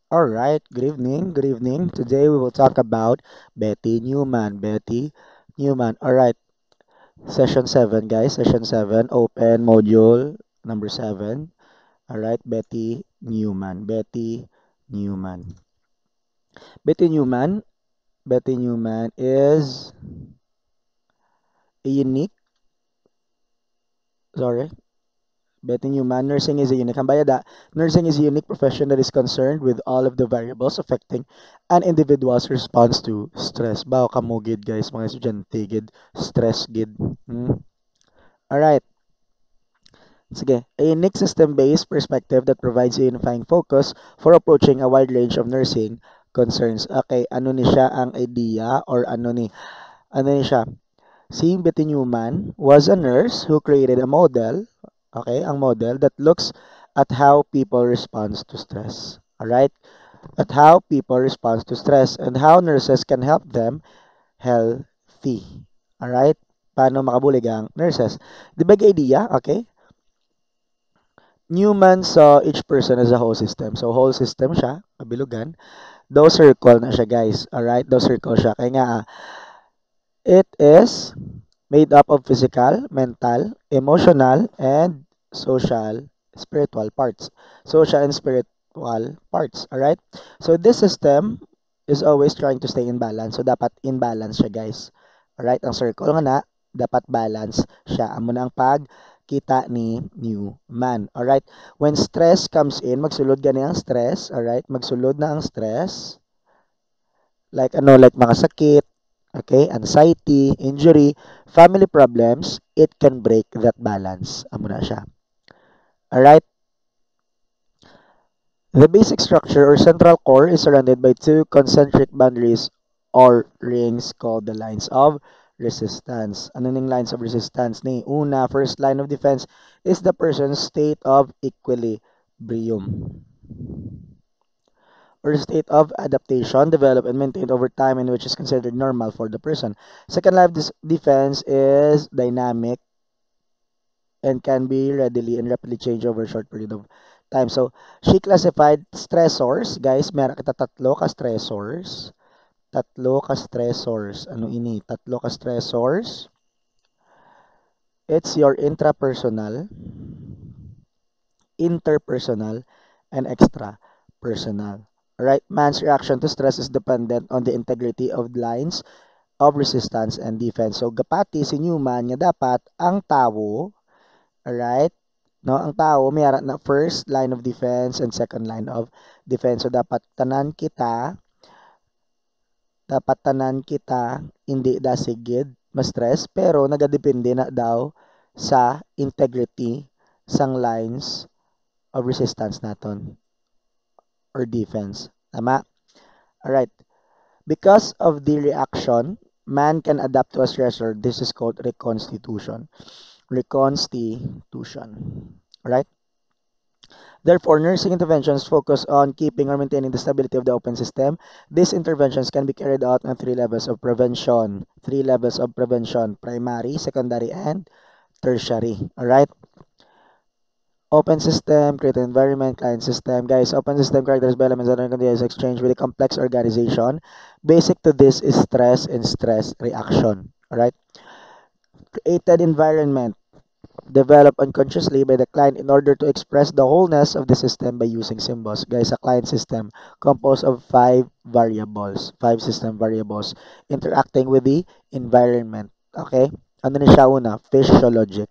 All right, good evening. Good evening. Today we will talk about Betty Newman. Betty Newman. All right, session 7, guys. Session 7, open module number 7. All right, Betty Newman. Betty Newman. Betty Newman. Betty Newman is a unique, sorry, Betty Newman, nursing is a unique. Hambayada, nursing is a unique profession that is concerned with all of the variables affecting an individual's response to stress. Bao kamo gid guys, mga estudyante gid, stress gid. Hmm. Alright, sige. A unique system-based perspective that provides a unifying focus for approaching a wide range of nursing concerns. Okay, ano ni siya ang idea or ano ni siya? Si Betty Newman was a nurse who created a model, okay, ang model that looks at how people respond to stress. Alright? At how people respond to stress and how nurses can help them healthy. Alright? Paano makabulig ang nurses? The big idea, okay? Newman saw each person as a whole system. So, whole system siya, kabilugan. Though circle na siya, guys. Alright? Though circle siya. Kaya nga, it is made up of physical, mental, emotional, and social, spiritual parts. Social and spiritual parts. Alright? So this system is always trying to stay in balance. So dapat in balance siya, guys. Alright? Ang circle nga na, dapat balance siya. Amo na ang pagkita ni Newman. Alright? When stress comes in, magsulod gani ang stress. Alright? Magsulod na ang stress. Like ano, like mga sakit, okay, anxiety, injury, family problems, it can break that balance. Amo na siya. Alright? The basic structure or central core is surrounded by two concentric boundaries or rings called the lines of resistance. Ano ning lines of resistance ni? Una, first line of defense is the person's state of equilibrium or state of adaptation developed and maintained over time and which is considered normal for the person. Second line of defense is dynamic and can be readily and rapidly changed over a short period of time. So, she classified stressors. Guys, meron kita tatlo ka stressors. Tatlo ka stressors. Ano ini? Tatlo ka stressors. It's your intrapersonal, interpersonal, and extrapersonal. Alright, man's reaction to stress is dependent on the integrity of lines of resistance and defense. So, gapati si Newman nga dapat ang tawo, alright, no, ang tao may ara na first line of defense and second line of defense. So, dapat tanan kita hindi dasigid ma-stress pero nagadepende na daw sa integrity sang lines of resistance naton or defense. Tama? Alright. Because of the reaction, man can adapt to a stressor. This is called reconstitution. Reconstitution. Alright? Therefore, nursing interventions focus on keeping or maintaining the stability of the open system. These interventions can be carried out on three levels of prevention. Three levels of prevention: primary, secondary, and tertiary. Alright? Open system, create an environment, client system. Guys, open system characterized by elements that are continuous exchange with a complex organization. Basic to this is stress and stress reaction. Alright? Created environment developed unconsciously by the client in order to express the wholeness of the system by using symbols. Guys, a client system composed of five system variables interacting with the environment. Okay? Ano na siya una? Physiologic.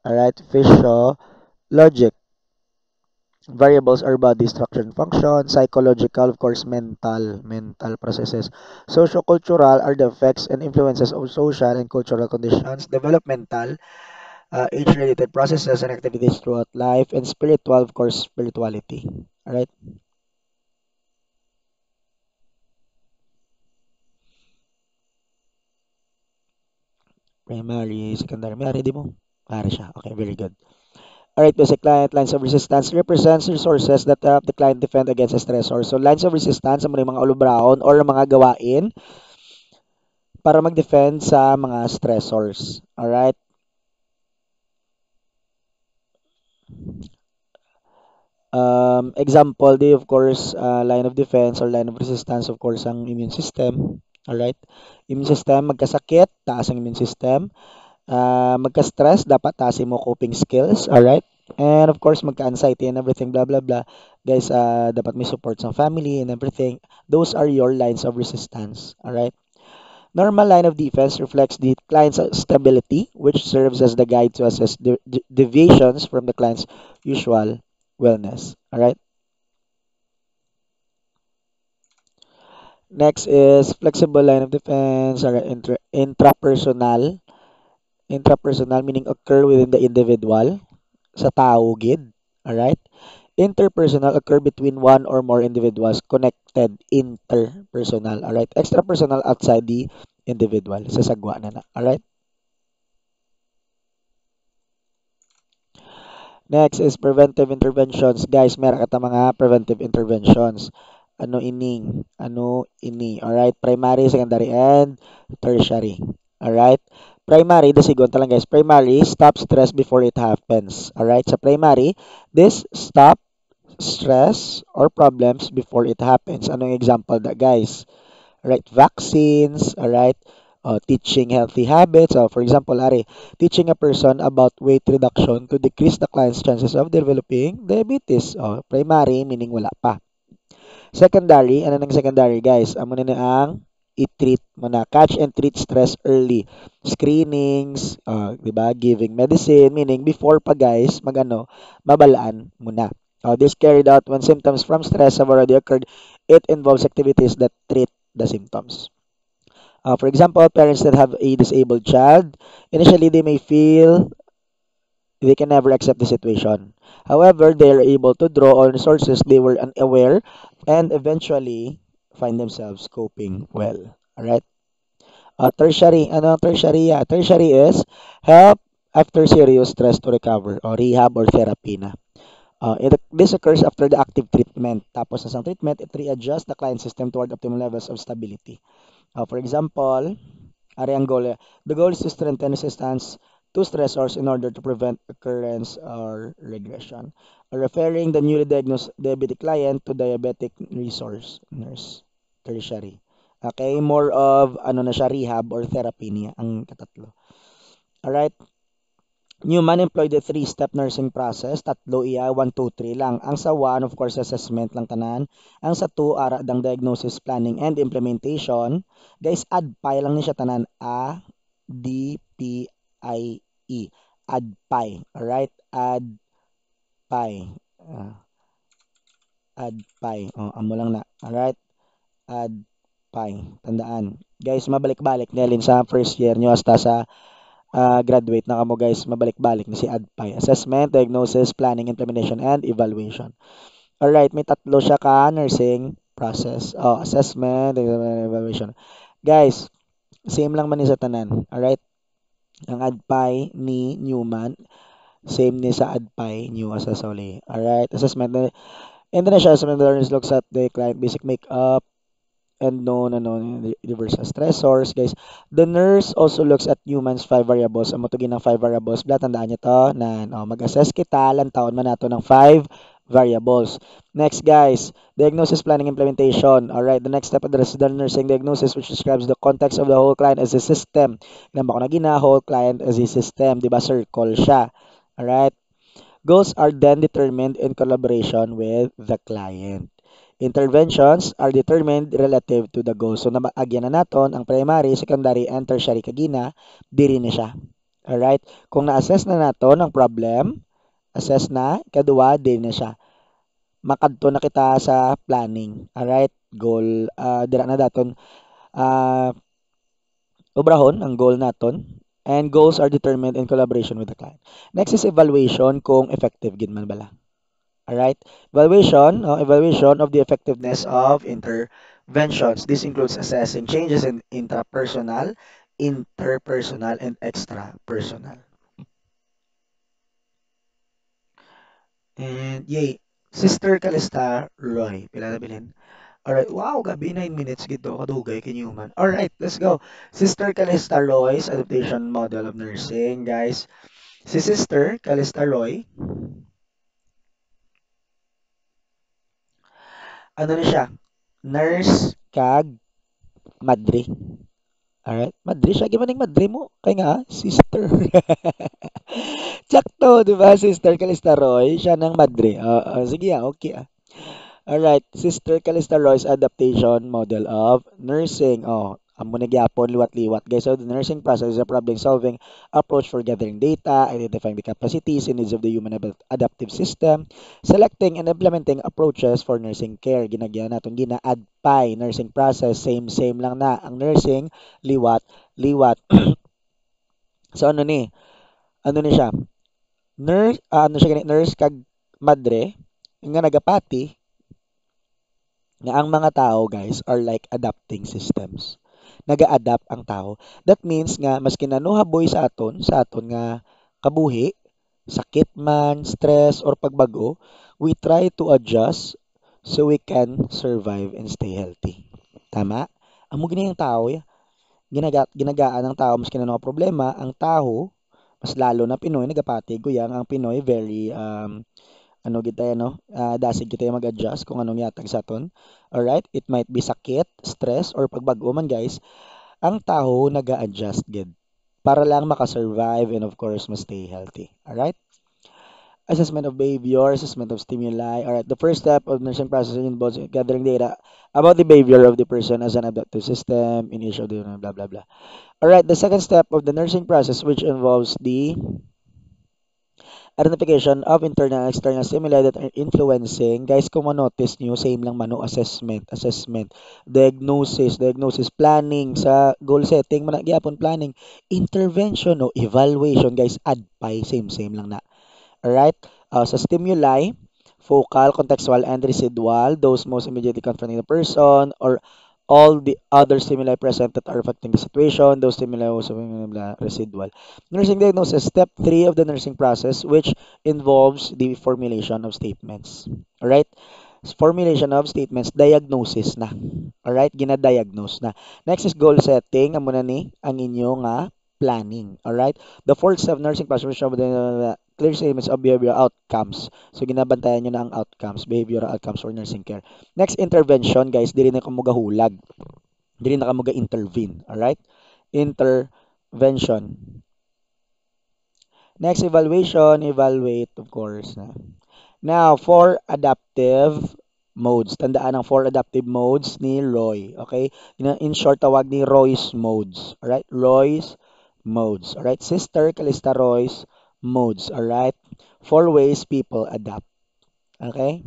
Alright? Physiologic. Variables are body structure and function, psychological, of course, mental processes. Socio-cultural are the effects and influences of social and cultural conditions. Developmental, age-related processes and activities throughout life, and spiritual, of course, spirituality. Alright? Primary, secondary. May ready mo? Pare siya. Okay, very good. Alright, basic client lines of resistance represents resources that help the client defend against a stressor. So, lines of resistance, sa mga ulubraon or mga gawain para mag-defend sa mga stressors. Alright? Example, they of course, line of defense or line of resistance, of course, ang immune system. Alright? Immune system, magkasakit, taas ang immune system. Magka-stress, dapat taasin mo coping skills. Alright? And of course, magka-anxiety and everything, blah, blah, blah. Guys, dapat may support sa family and everything. Those are your lines of resistance. Alright? Normal line of defense reflects the client's stability, which serves as the guide to assess deviations from the client's usual wellness. All right. Next is flexible line of defense or intrapersonal. Intrapersonal meaning occur within the individual, sa tao gid. Alright? Interpersonal occur between one or more individuals connected interpersonal. Alright? Extrapersonal outside the individual. Sa sagwa na na. Alright? Next is preventive interventions. Guys, meron ka mga preventive interventions. Ano ining? Ano ini? Alright? Primary, secondary, and tertiary. Alright? Primary, dasigon talang guys. Primary, stop stress before it happens. Alright? Sa primary, this stop stress or problems before it happens. Anong example da guys? Right, vaccines, all right, teaching healthy habits. For example, Ari, teaching a person about weight reduction to decrease the client's chances of developing diabetes. Primary, meaning wala pa. Secondary, ano nang secondary, guys? Amo na ang i-treat mo na. Catch and treat stress early. Screenings, di ba? Giving medicine, meaning before pa, guys, magano, mabalaan mo na. This carried out when symptoms from stress have already occurred. It involves activities that treat the symptoms. For example, parents that have a disabled child, initially they may feel they can never accept the situation. However, they are able to draw on resources they were unaware and eventually find themselves coping well. Alright? Tertiary, ano ang tertiary? Tertiary is help after serious stress to recover or rehab or therapy na. This occurs after the active treatment. Tapos sa isang treatment, it readjusts the client system toward optimal levels of stability. For example, Ari ang goal. The goal is to strengthen resistance to stressors in order to prevent occurrence or regression. Referring the newly diagnosed diabetic client to diabetic resource nurse, tertiary. Okay, more of ano na siya, rehab or therapy niya ang katatlo. Alright, Newman employed the three-step nursing process. Tatlo iya, 1, 2, 3 lang. Ang sa 1, of course, assessment lang tanan. Ang sa 2, ara dang diagnosis, planning, and implementation. Guys, ADPI lang ni siya tanan. A-D-P-I-E. ADPI. Alright? ADPI. ADPI. Amo lang na. Alright? ADPI. Tandaan. Guys, mabalik-balik nilin sa first year nyo hasta sa graduate na kamo guys, mabalik-balik na si ADPI. Assessment, diagnosis, planning, implementation, and evaluation. Alright, may tatlo siya ka nursing process. Assessment, evaluation. Guys, same lang man ni sa tanan. Alright, ang ADPI ni Newman, same ni sa ADPI new as a Soli. Alright, assessment. And then siya, assessment learners looks at the client basic makeup, and known universal stressors, guys. The nurse also looks at humans five variables. Amo to ginang five variables. Bla tandaan niyo to na mag-assess kita lang taon man nato ng five variables. Next, guys, diagnosis, planning, implementation. All right, the next step addresses the nursing diagnosis, which describes the context of the whole client as a system. Ilan ba ko na gina whole client as a system, di ba? Circle siya. All right. Goals are then determined in collaboration with the client. Interventions are determined relative to the goal. So, agyan na naton ang primary, secondary, and tertiary kagina, diri ni siya. Alright? Kung na-assess na naton ang problem, assess na, kadua, diri na siya. Makadto na kita sa planning. Alright? Goal, dira na daton, uh, obrahon ang goal naton. And goals are determined in collaboration with the client. Next is evaluation kung effective gid man bala. Alright? Evaluation of the effectiveness of interventions. This includes assessing changes in intrapersonal, interpersonal, and extrapersonal. And yay, Sister Calista Roy. Pila na bilhin? Alright, wow, gabi 9 minutes gito. Kadugay, can you man? Alright, let's go. Sister Calista Roy's adaptation model of nursing, guys. Si Sister Calista Roy, Ano na siya? Nurse kag madre. Alright? Madre siya. Gimaning madre mo. Kaya nga, sister. Tsakto, di ba? Sister Calista Roy. Siya ng madre. Sige okay Alright, Sister Calista Roy's adaptation model of nursing. Amo na gyapon liwat-liwat guys. So the nursing process is a problem-solving approach for gathering data, identifying the capacities and needs of the human adaptive system, selecting and implementing approaches for nursing care. Ginagyan natin gina-add pa nursing process, same lang na ang nursing liwat-liwat. So ano ni siya? Ano siya nurse kag madre nga nagapati nga ang mga tao guys are like adapting systems. Naga-adapt ang tao. That means nga mas kinanuhaboy sa aton nga kabuhi, sakit man, stress or pagbago, we try to adjust so we can survive and stay healthy. Tama? Amo gini ang tao, ginagaan ng tao mas kinano problema, ang tao mas lalo na Pinoy nagapati guyang ang Pinoy very ano kita no dasig kita mag-adjust kung anong yatag sa aton. Alright, it might be sakit, stress or pagbago man guys, ang tao naga-adjust gid para lang makasurvive and of course stay healthy. Alright, assessment of behavior, assessment of stimuli. Alright, the first step of nursing process involves gathering data about the behavior of the person as an adaptive system in each of the blah blah blah. Alright, the second step of the nursing process which involves the identification of internal and external stimuli that are influencing. Guys, kung ma-notice nyo, same lang mano, assessment, diagnosis, planning, sa goal setting, managyapon planning, intervention o evaluation, guys, add pa, same lang na. Alright? Sa stimuli, focal, contextual, and residual, those most immediately confronting the person, or all the other stimuli present that are affecting the situation, those stimuli also residual. Nursing diagnosis, step 3 of the nursing process, which involves the formulation of statements. Alright? Formulation of statements, diagnosis na. Alright? Gina-diagnose na. Next is goal setting. Amo na ni ang inyo nga planning. Alright? The fourth step of nursing process, which of the clear statements of behavioral outcomes. So, ginabantayan nyo na ang outcomes, behavioral outcomes for nursing care. Next, intervention, guys. Dili na kamo gahulag. Dili na kamo ga-intervene. Alright? Intervention. Next, evaluation. Evaluate, of course. Now, for adaptive modes. Tandaan ang four adaptive modes ni Roy. Okay? In short, tawag ni Roy's modes. Alright? Roy's modes. Alright? Sister Calista Roy's modes. Alright? Four ways people adapt. Okay?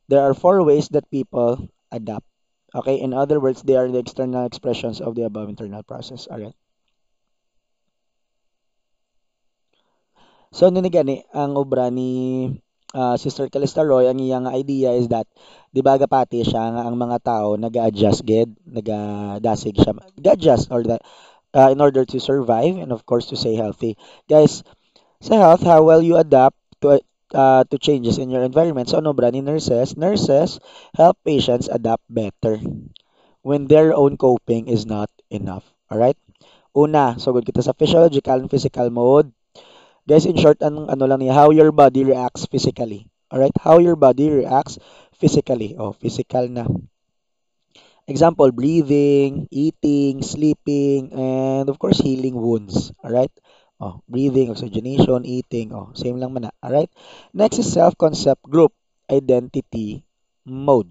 There are four ways that people adapt. Okay? In other words, they are the external expressions of the above internal process. Alright? So, ano ni gani, ang obra ni Sister Calista Roy, ang iyang idea is that, di ba gapati siya nga ang mga tao nag-adjust gid, nag-dasig siya, nag-adjust or in order to survive and of course to stay healthy. Guys, sa health, how well you adapt to changes in your environment. So, ano bra ni nurses? Nurses help patients adapt better when their own coping is not enough. Alright? Una, so good kita sa physiological and physical mode. Guys, in short, ano lang niya, how your body reacts physically. Alright? How your body reacts physically. Physical na. Example, breathing, eating, sleeping, and of course, healing wounds. Alright? Breathing, oxygenation, eating. Same lang man na. Alright? Next is self-concept group identity mode.